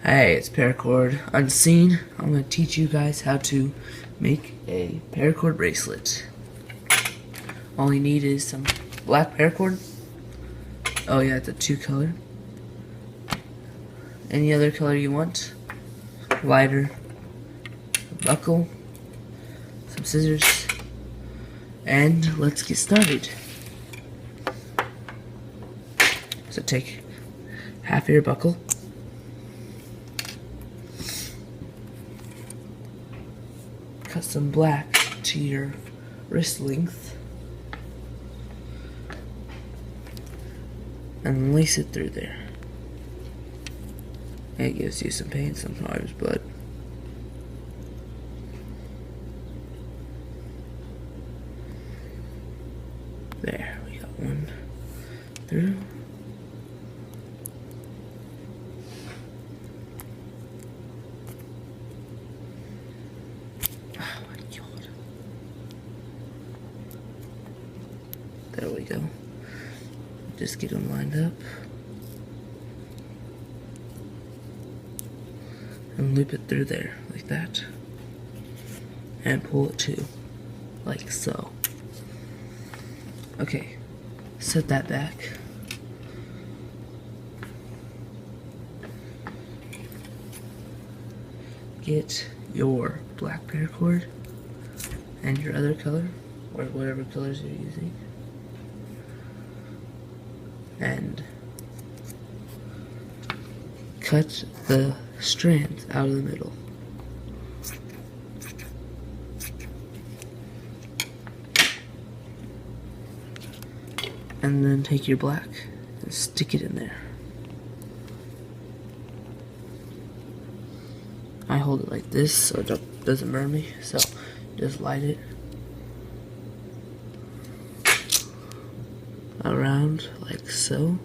Hey, it's Paracord Unseen. I'm going to teach you guys how to make a paracord bracelet. All you need is some black paracord. Oh yeah, it's a 2-color. Any other color you want. Lighter. A buckle. Some scissors. And let's get started. So take half of your buckle. Cut some black to your wrist length and lace it through there. It gives you some pain sometimes, but there, we got one through. There we go. Just get them lined up. And loop it through there, like that. And pull it too, like so. Okay, set that back. Get your black paracord and your other color, or whatever colors you're using. And cut the strands out of the middle. And then take your black and stick it in there. I hold it like this so it doesn't burn me, so just light it around like so.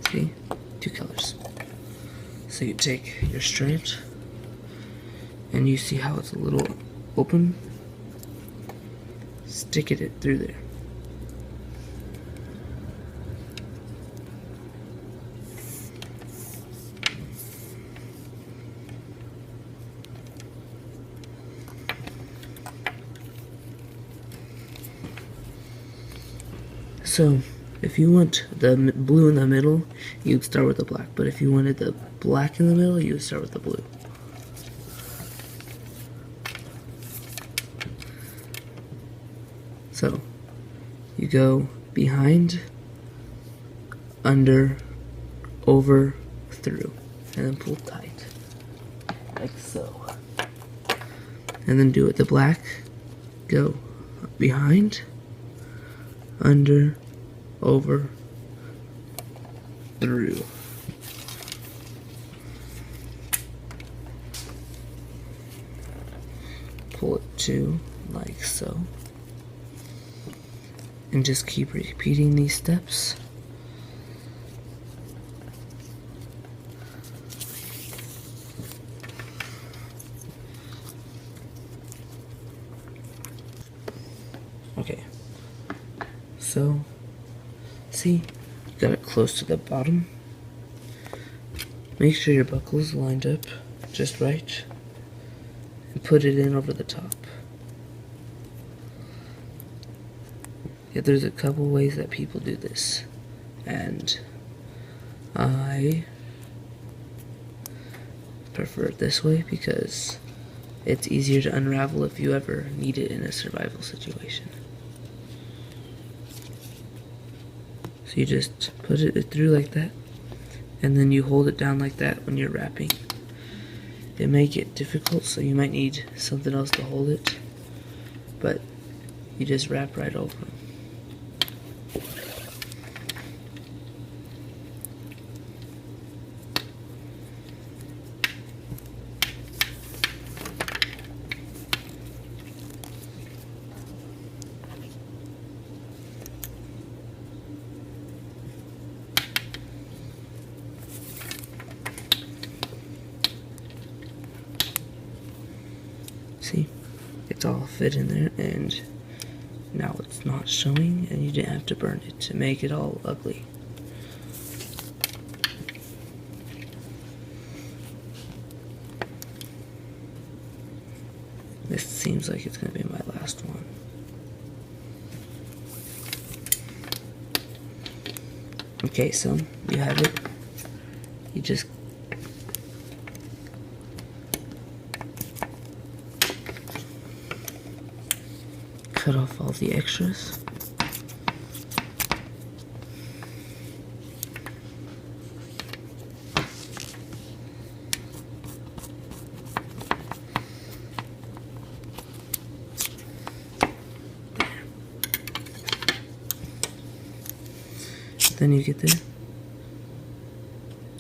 See? 2 colors. So you take your strand and you see how it's a little open? Stick it through there. So, if you want the blue in the middle, you'd start with the black. But if you wanted the black in the middle, you would start with the blue. So, you go behind, under, over, through, and then pull tight, like so. And then do it the black. Go behind, under, over, through. Pull it to like so. And just keep repeating these steps. Okay. So, see, you got it close to the bottom. Make sure your buckle is lined up just right. And put it in over the top. Yeah, there's a couple ways that people do this. And I prefer it this way because it's easier to unravel if you ever need it in a survival situation. So you just put it through like that, and then you hold it down like that when you're wrapping. It may get difficult, so you might need something else to hold it, but you just wrap right over them. See, it's all fit in there, and Now it's not showing, and you didn't have to burn it to make it all ugly. This seems like it's going to be my last one. Okay, so you have it. You just cut off all the extras. Then you get there,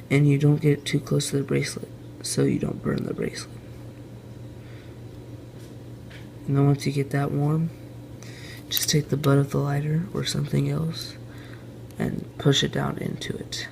and you don't get too close to the bracelet, so you don't burn the bracelet. And then once you get that warm, just take the butt of the lighter or something else and push it down into it.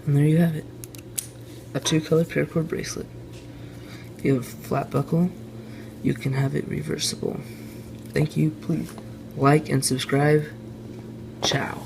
And there you have it, a 2-color paracord bracelet. If you have a flat buckle, you can have it reversible. Thank you. Please like and subscribe. Ciao.